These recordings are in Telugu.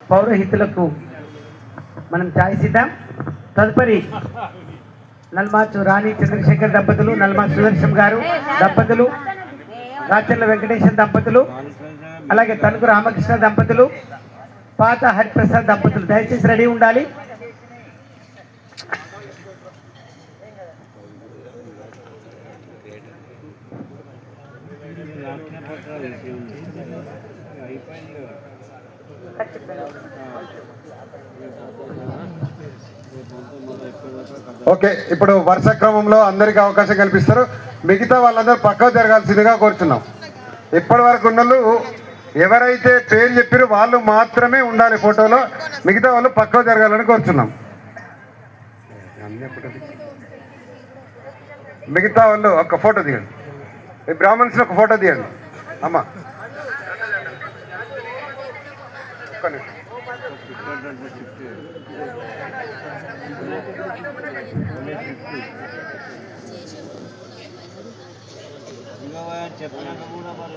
పౌరోహితులకు మనం ఛాయిస్ ఇద్దాం. తదుపరి నల్మాచు రాణి చంద్రశేఖర్ దంపతులు, నల్మాచు సుదర్శన్ గారు దంపతులు, రాచర్ల వెంకటేశ్వర దంపతులు, అలాగే తణుకు రామకృష్ణ దంపతులు, పాత హరిప్రసాద్ దంపతులు దయచేసి రెడీ ఉండాలి. ఓకే, ఇప్పుడు వరుస క్రమంలో అందరికీ అవకాశం కల్పిస్తారు. మిగతా వాళ్ళందరూ పక్కకు జరగాల్సిందిగా కోరుచున్నాం. ఇప్పటి వరకు ఉన్నోళ్ళు ఎవరైతే పేరు చెప్పారో వాళ్ళు మాత్రమే ఉండాలి ఫోటోలో, మిగతా వాళ్ళు పక్కకు జరగాలని కోరుచున్నాం. మిగతా వాళ్ళు ఒక ఫోటో తీయండి. ఈ బ్రాహ్మణ్స్లో ఒక ఫోటో తీయండి. అమ్మా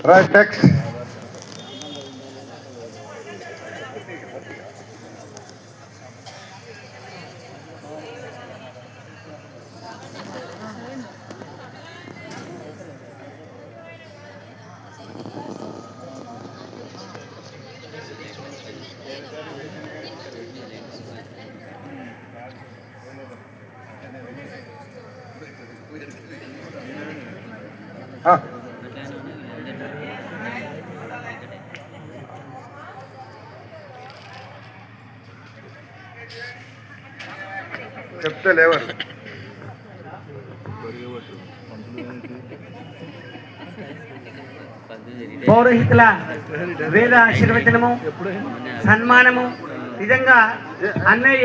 రైట్, నెక్స్ట్. చెప్తే లేవరు. పౌరోహితుల వేద ఆశీర్వచనము, సన్మానము నిజంగా అన్నయ్య